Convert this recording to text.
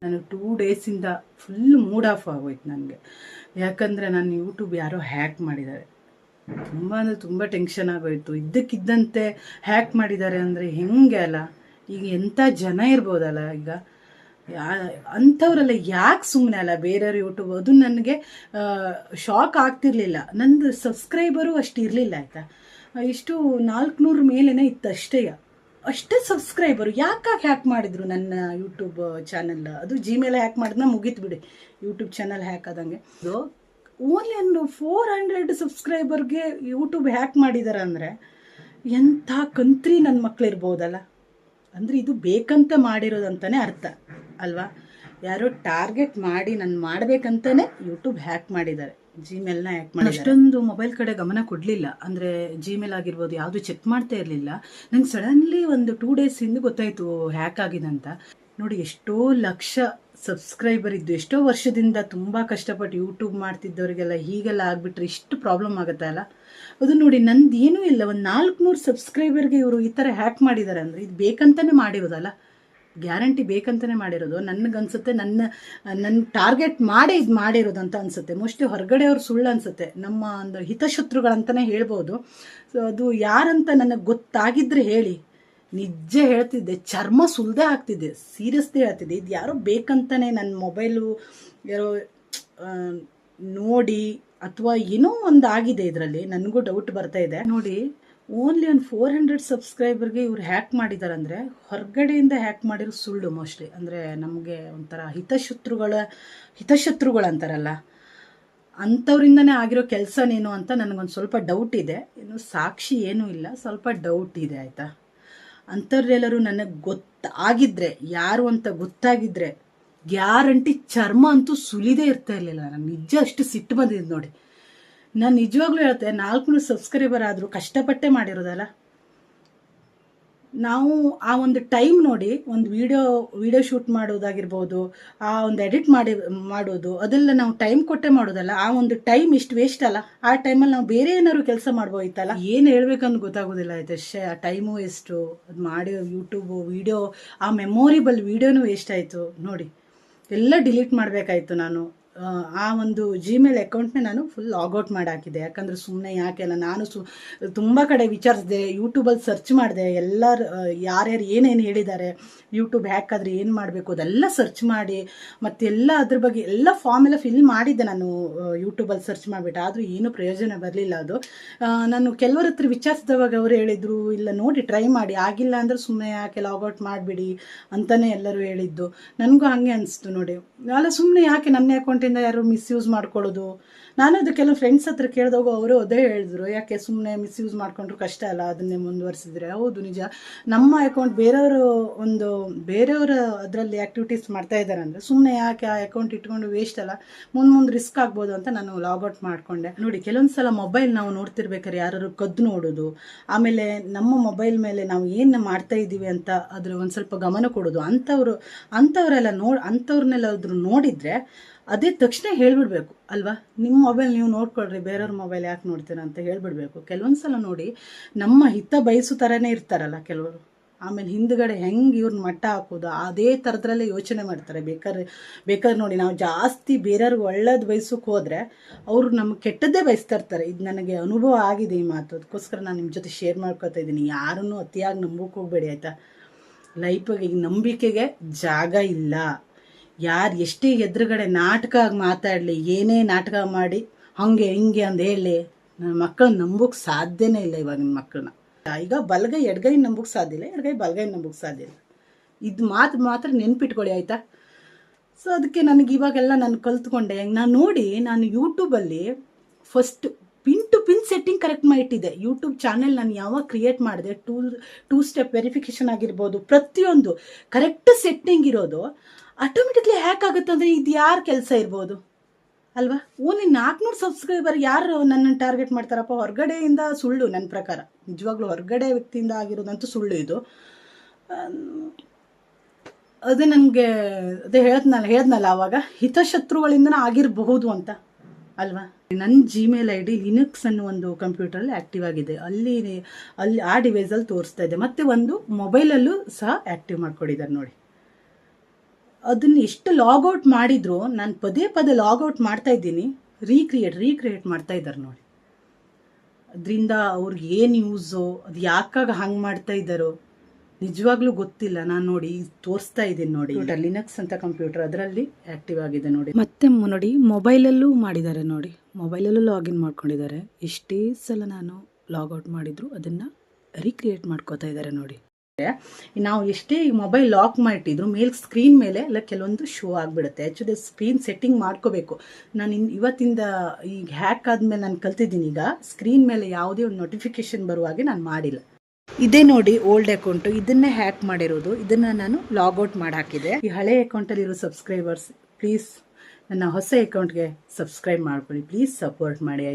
ನಾನು 2 ಡೇಸಿಂದ full mood of ಆಗೋಯ್ತು ನನಗೆ. ಯಾಕಂದರೆ ನನ್ನ ಯೂಟ್ಯೂಬ್ ಯಾರೋ ಹ್ಯಾಕ್ ಮಾಡಿದ್ದಾರೆ. ತುಂಬ ಅಂದರೆ ತುಂಬ ಟೆನ್ಷನ್ ಆಗೋಯಿತು. ಇದ್ದಕ್ಕಿದ್ದಂತೆ ಹ್ಯಾಕ್ ಮಾಡಿದ್ದಾರೆ ಅಂದರೆ ಹೆಂಗೆ ಅಲ್ಲ. ಈಗ ಎಂಥ ಜನ ಇರ್ಬೋದಲ್ಲ ಈಗ ಅಂಥವರೆಲ್ಲ ಯಾಕೆ ಸುಮ್ಮನೆ ಅಲ್ಲ ಬೇರೆಯವ್ರ ಯೂಟ್ಯೂಬ್. ಅದು ನನಗೆ ಶಾಕ್ ಆಗ್ತಿರ್ಲಿಲ್ಲ. ನಂದು ಸಬ್ಸ್ಕ್ರೈಬರು ಅಷ್ಟು ಇರಲಿಲ್ಲ ಆಯಿತಾ. ಇಷ್ಟು 400 ಮೇಲೇ ಇತ್ತು ಅಷ್ಟೇ ಸಬ್ಸ್ಕ್ರೈಬರು. ಯಾಕಾಗಿ ಹ್ಯಾಕ್ ಮಾಡಿದ್ರು ನನ್ನ ಯೂಟ್ಯೂಬ್ ಚಾನಲ್? ಅದು ಜಿಮೇಲ್ ಹ್ಯಾಕ್ ಮಾಡಿದ್ನ ಮುಗೀತು ಬಿಡಿ, ಯೂಟ್ಯೂಬ್ ಚಾನಲ್ ಹ್ಯಾಕ್ ಆದಂಗೆ. ಅದು ಓನ್ಲಿ ಒಂದು 400 ಸಬ್ಸ್ಕ್ರೈಬರ್ಗೆ ಯೂಟ್ಯೂಬ್ ಹ್ಯಾಕ್ ಮಾಡಿದ್ದಾರೆ ಅಂದರೆ ಎಂಥ ಕಂತ್ರಿ ನನ್ನ ಮಕ್ಕಳಿರ್ಬೋದಲ್ಲ. ಅಂದರೆ ಇದು ಬೇಕಂತ ಮಾಡಿರೋದಂತಲೇ ಅರ್ಥ ಅಲ್ವಾ. ಯಾರೋ ಟಾರ್ಗೆಟ್ ಮಾಡಿ ನಾನು ಮಾಡಬೇಕಂತಲೇ ಯೂಟ್ಯೂಬ್ ಹ್ಯಾಕ್ ಮಾಡಿದ್ದಾರೆ, ಜಿಮೇಲ್ನ ಹ್ಯಾಕ್ ಮಾಡಿ. ಅಷ್ಟೊಂದು ಮೊಬೈಲ್ ಕಡೆ ಗಮನ ಕೊಡಲಿಲ್ಲ. ಅಂದರೆ ಜಿಮೇಲ್ ಆಗಿರ್ಬೋದು ಯಾವುದು ಚೆಕ್ ಮಾಡ್ತಾ ಇರಲಿಲ್ಲ. ನಂಗೆ ಸಡನ್ಲಿ ಒಂದು 2 ಡೇಸ್ ಹಿಂದೆ ಗೊತ್ತಾಯಿತು ಹ್ಯಾಕ್ ಆಗಿದೆ ಅಂತ. ನೋಡಿ, ಎಷ್ಟೋ ಲಕ್ಷ ಸಬ್ಸ್ಕ್ರೈಬರ್ ಇದ್ದು ಎಷ್ಟೋ ವರ್ಷದಿಂದ ತುಂಬ ಕಷ್ಟಪಟ್ಟು ಯೂಟ್ಯೂಬ್ ಮಾಡ್ತಿದ್ದವರಿಗೆಲ್ಲ ಹೀಗೆಲ್ಲ ಆಗಿಬಿಟ್ರೆ ಇಷ್ಟು ಪ್ರಾಬ್ಲಮ್ ಆಗುತ್ತೆ ಅಲ್ಲ. ಅದು ನೋಡಿ, ನಂದು ಏನೂ ಇಲ್ಲ, ಒಂದು 400 ಸಬ್ಸ್ಕ್ರೈಬರ್ಗೆ ಇವರು ಈ ಥರ ಹ್ಯಾಕ್ ಮಾಡಿದ್ದಾರೆ ಅಂದರೆ ಇದು ಬೇಕಂತಲೇ ಮಾಡಿರೋದಲ್ಲ, ಗ್ಯಾರಂಟಿ ಬೇಕಂತಲೇ ಮಾಡಿರೋದು. ನನಗನ್ಸುತ್ತೆ ನನ್ನ ಟಾರ್ಗೆಟ್ ಮಾಡೇ ಇದು ಮಾಡಿರೋದು ಅಂತ ಅನಿಸುತ್ತೆ. ಮೋಸ್ಟ್ಲಿ ಹೊರಗಡೆ ಅವ್ರು ಸುಳ್ಳು ಅನಿಸುತ್ತೆ, ನಮ್ಮ ಒಂದು ಹಿತಶತ್ರುಗಳಂತಲೇ ಹೇಳ್ಬೋದು. ಸೊ ಅದು ಯಾರಂತ ನನಗೆ ಗೊತ್ತಾಗಿದ್ದರೆ ಹೇಳಿ, ನಿಜ ಹೇಳ್ತಿದ್ದೆ, ಚರ್ಮ ಸುಲ್ದೇ ಆಗ್ತಿದ್ದೆ, ಸೀರಿಯಸ್ಲಿ ಹೇಳ್ತಿದ್ದೆ. ಇದು ಯಾರೋ ಬೇಕಂತಲೇ ನನ್ನ ಮೊಬೈಲು ಯಾರೋ ನೋಡಿ ಅಥವಾ ಏನೋ ಒಂದು ಆಗಿದೆ ಇದರಲ್ಲಿ, ನನಗೂ ಡೌಟ್ ಬರ್ತಾ ಇದೆ. ನೋಡಿ, ಓನ್ಲಿ ಒಂದು 400 ಸಬ್ಸ್ಕ್ರೈಬರ್ಗೆ ಇವ್ರು ಹ್ಯಾಕ್ ಮಾಡಿದ್ದಾರೆ ಅಂದರೆ ಹೊರಗಡೆಯಿಂದ ಹ್ಯಾಕ್ ಮಾಡಿರೋ ಸುಳ್ಳು ಮೋಸ್ಟ್ಲಿ. ಅಂದರೆ ನಮಗೆ ಒಂಥರ ಹಿತಶತ್ರುಗಳಂತಾರಲ್ಲ, ಅಂಥವ್ರಿಂದನೇ ಆಗಿರೋ ಕೆಲಸನೇನು ಅಂತ ನನಗೊಂದು ಸ್ವಲ್ಪ ಡೌಟ್ ಇದೆ. ಇನ್ನು ಸಾಕ್ಷಿ ಏನೂ ಇಲ್ಲ, ಸ್ವಲ್ಪ ಡೌಟ್ ಇದೆ ಆಯಿತಾ. ಅಂಥವ್ರೆಲ್ಲರೂ ನನಗೆ ಗೊತ್ತಾಗಿದ್ದರೆ, ಯಾರು ಅಂತ ಗೊತ್ತಾಗಿದ್ದರೆ ಗ್ಯಾರಂಟಿ ಚರ್ಮ ಅಂತೂ ಸುಲಿದೇ ಇರ್ತಾ ಇರಲಿಲ್ಲ. ನಾನು ನಿಜ ಅಷ್ಟು ಸಿಟ್ಟು ಬಂದಿದ್ದು ನೋಡಿ. ನಾನು ನಿಜವಾಗ್ಲೂ ಹೇಳ್ತೆ, 400 ಸಬ್ಸ್ಕ್ರೈಬರ್ ಆದರೂ ಕಷ್ಟಪಟ್ಟೆ ಮಾಡಿರೋದಲ್ಲ. ನಾವು ಆ ಒಂದು ಟೈಮ್ ನೋಡಿ, ಒಂದು ವಿಡಿಯೋ ಶೂಟ್ ಮಾಡೋದಾಗಿರ್ಬೋದು, ಆ ಒಂದು ಎಡಿಟ್ ಮಾಡೋದು ಅದೆಲ್ಲ ನಾವು ಟೈಮ್ ಕೊಟ್ಟೆ ಮಾಡೋದಲ್ಲ. ಆ ಒಂದು ಟೈಮ್ ಇಷ್ಟು ವೇಸ್ಟ್ ಅಲ್ಲ. ಆ ಟೈಮಲ್ಲಿ ನಾವು ಬೇರೆ ಏನಾದ್ರು ಕೆಲಸ ಮಾಡ್ಬೋಯ್ತಲ್ಲ. ಏನು ಹೇಳ್ಬೇಕಂತ ಗೊತ್ತಾಗೋದಿಲ್ಲ ಆಯ್ತು ಅಷ್ಟೇ. ಆ ಟೈಮು ವೇಸ್ಟು, ಅದು ಮಾಡಿ ಯೂಟ್ಯೂಬು ವಿಡಿಯೋ, ಆ ಮೆಮೊರೇಬಲ್ ವಿಡಿಯೋನೂ ವೇಸ್ಟ್ ಆಯಿತು ನೋಡಿ. ಎಲ್ಲ ಡಿಲೀಟ್ ಮಾಡಬೇಕಾಯ್ತು ನಾನು. ಆ ಒಂದು ಜಿಮೇಲ್ ಅಕೌಂಟ್ನೇ ನಾನು ಫುಲ್ ಲಾಗೌಟ್ ಮಾಡಿ ಹಾಕಿದ್ದೆ. ಯಾಕಂದರೆ ಸುಮ್ಮನೆ ಯಾಕೆಲ್ಲ, ನಾನು ತುಂಬ ಕಡೆ ವಿಚಾರಿಸಿದೆ, ಯೂಟ್ಯೂಬಲ್ಲಿ ಸರ್ಚ್ ಮಾಡಿದೆ, ಎಲ್ಲರೂ ಯಾರ್ಯಾರು ಏನೇನು ಹೇಳಿದ್ದಾರೆ, ಯೂಟ್ಯೂಬ್ ಹ್ಯಾಕ್ ಆದರೆ ಏನು ಮಾಡಬೇಕು ಅದೆಲ್ಲ ಸರ್ಚ್ ಮಾಡಿ, ಮತ್ತೆಲ್ಲ ಅದ್ರ ಬಗ್ಗೆ ಎಲ್ಲ ಫಾರ್ಮ್ ಎಲ್ಲ ಫಿಲ್ ಮಾಡಿದ್ದೆ ನಾನು ಯೂಟ್ಯೂಬಲ್ಲಿ ಸರ್ಚ್ ಮಾಡಿಬಿಟ್ಟು. ಆದರೂ ಏನೂ ಪ್ರಯೋಜನ ಬರಲಿಲ್ಲ ಅದು. ನಾನು ಕೆಲವರ ಹತ್ರ ವಿಚಾರಿಸಿದವಾಗ ಅವರು ಹೇಳಿದರು, ಇಲ್ಲ ನೋಡಿ ಟ್ರೈ ಮಾಡಿ, ಆಗಿಲ್ಲ ಅಂದರೆ ಸುಮ್ಮನೆ ಯಾಕೆ ಲಾಗೌಟ್ ಮಾಡಿಬಿಡಿ ಅಂತಲೇ ಎಲ್ಲರೂ ಹೇಳಿದ್ದು. ನನಗೂ ಹಾಗೆ ಅನಿಸ್ತು ನೋಡಿ. ಅಲ್ಲ, ಸುಮ್ಮನೆ ಯಾಕೆ ನನ್ನ ಅಕೌಂಟಿಂದ ಯಾರು ಮಿಸ್ಯೂಸ್ ಮಾಡ್ಕೊಳ್ಳೋದು. ನಾನು ಅದು ಕೆಲವು ಫ್ರೆಂಡ್ಸ್ ಹತ್ರ ಕೇಳಿದಾಗ ಅವರು ಅದೇ ಹೇಳಿದ್ರು, ಯಾಕೆ ಸುಮ್ಮನೆ ಮಿಸ್ಯೂಸ್ ಮಾಡ್ಕೊಂಡ್ರು ಕಷ್ಟ ಅಲ್ಲ, ಅದನ್ನೇ ಮುಂದುವರಿಸಿದ್ರೆ. ಹೌದು, ನಿಜ. ನಮ್ಮ ಅಕೌಂಟ್ ಬೇರೆಯವರ ಅದರಲ್ಲಿ ಆ್ಯಕ್ಟಿವಿಟೀಸ್ ಮಾಡ್ತಾ ಇದ್ದಾರೆ ಅಂದರೆ ಸುಮ್ಮನೆ ಯಾಕೆ ಆ ಅಕೌಂಟ್ ಇಟ್ಕೊಂಡು ವೇಸ್ಟ್ ಅಲ್ಲ, ಮುಂದೆ ರಿಸ್ಕ್ ಆಗ್ಬೋದು ಅಂತ ನಾನು ಲಾಗೌಟ್ ಮಾಡಿಕೊಂಡೆ. ನೋಡಿ, ಕೆಲವೊಂದು ಸಲ ಮೊಬೈಲ್ ನಾವು ನೋಡ್ತಿರ್ಬೇಕಾದ್ರೆ ಯಾರು ಕದ್ದು ನೋಡೋದು, ಆಮೇಲೆ ನಮ್ಮ ಮೊಬೈಲ್ ಮೇಲೆ ನಾವು ಏನು ಮಾಡ್ತಾ ಇದ್ದೀವಿ ಅಂತ ಅದ್ರ ಒಂದು ಸ್ವಲ್ಪ ಗಮನ ಕೊಡೋದು, ಅಂಥವ್ರನ್ನೆಲ್ಲಾದ್ರೂ ನೋಡಿದರೆ ಅದೇ ತಕ್ಷಣ ಹೇಳ್ಬಿಡ್ಬೇಕು ಅಲ್ವಾ. ನಿಮ್ಮ ಮೊಬೈಲ್ ನೀವು ನೋಡ್ಕೊಳ್ರಿ, ಬೇರೆಯವ್ರ ಮೊಬೈಲ್ ಯಾಕೆ ನೋಡ್ತೀರ ಅಂತ ಹೇಳ್ಬಿಡ್ಬೇಕು. ಕೆಲವೊಂದು ಸಲ ನೋಡಿ, ನಮ್ಮ ಹಿತ ಬಯಸೋ ಥರನೇ ಇರ್ತಾರಲ್ಲ ಕೆಲವರು, ಆಮೇಲೆ ಹಿಂದ್ಗಡೆ ಹೆಂಗೆ ಇವ್ರನ್ನ ಮಟ್ಟ ಹಾಕೋದು ಅದೇ ಥರದ್ರಲ್ಲೇ ಯೋಚನೆ ಮಾಡ್ತಾರೆ. ಬೇಕಾದ್ರೆ ನೋಡಿ, ನಾವು ಜಾಸ್ತಿ ಬೇರೆಯವ್ರಿಗೆ ಒಳ್ಳೇದು ಬಯಸೋಕೆ ಹೋದರೆ ಅವರು ನಮ್ಗೆ ಕೆಟ್ಟದ್ದೇ ಬಯಸ್ತಾ ಇರ್ತಾರೆ. ಇದು ನನಗೆ ಅನುಭವ ಆಗಿದೆ ಈ ಮಾತು, ಅದಕ್ಕೋಸ್ಕರ ನಾನು ನಿಮ್ಮ ಜೊತೆ ಶೇರ್ ಮಾಡ್ಕೊತಾ ಇದ್ದೀನಿ. ಯಾರನ್ನೂ ಅತಿಯಾಗಿ ನಂಬೋಕೆ ಹೋಗಬೇಡಿ ಆಯಿತಾ. ಲೈಫಿಗೆ ಈಗ ನಂಬಿಕೆಗೆ ಜಾಗ ಇಲ್ಲ. ಯಾರು ಎಷ್ಟೇ ಎದುರುಗಡೆ ನಾಟಕ ಆಗಿ ಮಾತಾಡಲಿ, ಏನೇ ನಾಟಕ ಮಾಡಿ ಹಾಗೆ ಹಿಂಗೆ ಅಂತ ಹೇಳಿ, ನನ್ನ ಮಕ್ಕಳನ್ನ ನಂಬೋಕೆ ಸಾಧ್ಯನೇ ಇಲ್ಲ ಇವಾಗಿನ ಮಕ್ಕಳನ್ನ. ಈಗ ಬಲಗೈ ಎಡಗೈ ನಂಬೋಕೆ ಸಾಧ್ಯ ಇಲ್ಲ, ಎಡಗೈ ಬಲಗೈ ನಂಬೋಕೆ ಸಾಧ್ಯ ಇಲ್ಲ. ಇದು ಮಾತ್ರ ನೆನ್ಪಿಟ್ಕೊಳ್ಳಿ ಆಯಿತಾ. ಸೊ ಅದಕ್ಕೆ ನನಗೆ ಇವಾಗೆಲ್ಲ ನಾನು ಕಲ್ತ್ಕೊಂಡೆ. ನಾನು ಯೂಟ್ಯೂಬಲ್ಲಿ first pin to pin setting correct ಮಾಡಿಟ್ಟಿದ್ದೆ. ಯೂಟ್ಯೂಬ್ ಚಾನೆಲ್ ನಾನು ಯಾವಾಗ ಕ್ರಿಯೇಟ್ ಮಾಡಿದೆ, ಟೂ ಸ್ಟೆಪ್ ವೆರಿಫಿಕೇಷನ್ ಆಗಿರ್ಬೋದು, ಪ್ರತಿಯೊಂದು ಕರೆಕ್ಟ್ ಸೆಟ್ಟಿಂಗ್ ಇರೋದು ಆಟೋಮೆಟಿಕ್ಲಿ ಹ್ಯಾಕ್ ಆಗುತ್ತೆ ಅಂದರೆ ಇದು ಯಾರ ಕೆಲಸ ಇರ್ಬೋದು ಅಲ್ವಾ. ಓನ್ಲಿ 400 ಸಬ್ಸ್ಕ್ರೈಬರ್ ಯಾರು ನನ್ನನ್ನು ಟಾರ್ಗೆಟ್ ಮಾಡ್ತಾರಪ್ಪ? ಹೊರಗಡೆಯಿಂದ ಸುಳ್ಳು, ನನ್ನ ಪ್ರಕಾರ ನಿಜವಾಗ್ಲೂ ಹೊರಗಡೆ ವ್ಯಕ್ತಿಯಿಂದ ಆಗಿರೋದಂತೂ ಸುಳ್ಳು ಇದು. ಅದೇ ನನಗೆ ಹೇಳ್ದ್ನಲ್ಲ ಆವಾಗ, ಹಿತಶತ್ರುಗಳಿಂದನೇ ಆಗಿರಬಹುದು ಅಂತ ಅಲ್ವಾ. ನನ್ನ ಜಿಮೇಲ್ ID ಲಿನಕ್ಸ್ ಅನ್ನೋ ಒಂದು ಕಂಪ್ಯೂಟರಲ್ಲಿ ಆ್ಯಕ್ಟಿವ್ ಆಗಿದೆ. ಅಲ್ಲಿ ಆ ಡಿವೈಸಲ್ಲಿ ತೋರಿಸ್ತಾ ಇದೆ. ಮತ್ತು ಒಂದು ಮೊಬೈಲಲ್ಲೂ ಸಹ ಆ್ಯಕ್ಟಿವ್ ಮಾಡ್ಕೊಂಡಿದ್ದಾರೆ ನೋಡಿ. ಅದನ್ನ ಎಷ್ಟು ಲಾಗೌಟ್ ಮಾಡಿದ್ರು ನಾನು ಪದೇ ಪದೇ ಲಾಗೌಟ್ ಮಾಡ್ತಾ ಇದ್ದೀನಿ, ರೀಕ್ರಿಯೇಟ್ ಮಾಡ್ತಾ ಇದ್ದಾರೆ ನೋಡಿ. ಅದರಿಂದ ಅವ್ರಿಗೆ ಏನು ಯೂಸು, ಅದು ಯಾಕಾಗ ಹಂಗೆ ಮಾಡ್ತಾ ಇದ್ದಾರೋ ನಿಜವಾಗ್ಲೂ ಗೊತ್ತಿಲ್ಲ. ನಾನು ನೋಡಿ ತೋರಿಸ್ತಾ ಇದ್ದೀನಿ ನೋಡಿ, ಲಿನಕ್ಸ್ ಅಂತ ಕಂಪ್ಯೂಟರ್, ಅದರಲ್ಲಿ ಆ್ಯಕ್ಟಿವ್ ಆಗಿದೆ ನೋಡಿ. ಮತ್ತೆ ನೋಡಿ ಮೊಬೈಲಲ್ಲೂ ಮಾಡಿದ್ದಾರೆ ನೋಡಿ, ಮೊಬೈಲಲ್ಲೂ ಲಾಗಿನ್ ಮಾಡ್ಕೊಂಡಿದ್ದಾರೆ. ಎಷ್ಟೇ ಸಲ ನಾನು ಲಾಗೌಟ್ ಮಾಡಿದ್ರು ಅದನ್ನು ರೀಕ್ರಿಯೇಟ್ ಮಾಡ್ಕೋತಾ ಇದ್ದಾರೆ ನೋಡಿ. ನಾವು ಎಷ್ಟೇ ಈ ಮೊಬೈಲ್ ಲಾಕ್ ಮಾಡಿಟ್ಟಿದ್ರು ಸ್ಕ್ರೀನ್ ಮೇಲೆ ಎಲ್ಲ ಕೆಲವೊಂದು ಶೋ ಆಗಿಬಿಡುತ್ತೆ. ಆ್ಯಕ್ಚುಲಿ ಸ್ಕ್ರೀನ್ ಸೆಟ್ಟಿಂಗ್ ಮಾಡ್ಕೋಬೇಕು. ನಾನು ಇವತ್ತಿಂದ ಈಗ ಹ್ಯಾಕ್ ಆದಮೇಲೆ ನಾನು ಕಲ್ತಿದ್ದೀನಿ. ಈಗ ಸ್ಕ್ರೀನ್ ಮೇಲೆ ಯಾವುದೇ ಒಂದು ನೋಟಿಫಿಕೇಶನ್ ಬರುವಾಗೆ ನಾನು ಮಾಡಿಲ್ಲ. ಇದೇ ನೋಡಿ ಓಲ್ಡ್ ಅಕೌಂಟು, ಇದನ್ನೇ ಹ್ಯಾಕ್ ಮಾಡಿರೋದು. ಇದನ್ನು ನಾನು ಲಾಗೌಟ್ ಮಾಡಿ ಹಾಕಿದೆ. ಈ ಹಳೆ ಅಕೌಂಟಲ್ಲಿರೋ ಸಬ್ಸ್ಕ್ರೈಬರ್ಸ್ ಪ್ಲೀಸ್ ನನ್ನ ಹೊಸ ಅಕೌಂಟ್ಗೆ ಸಬ್ಸ್ಕ್ರೈಬ್ ಮಾಡ್ಕೊಳ್ಳಿ, ಪ್ಲೀಸ್ ಸಪೋರ್ಟ್ ಮಾಡಿ ಆಯ್ತು.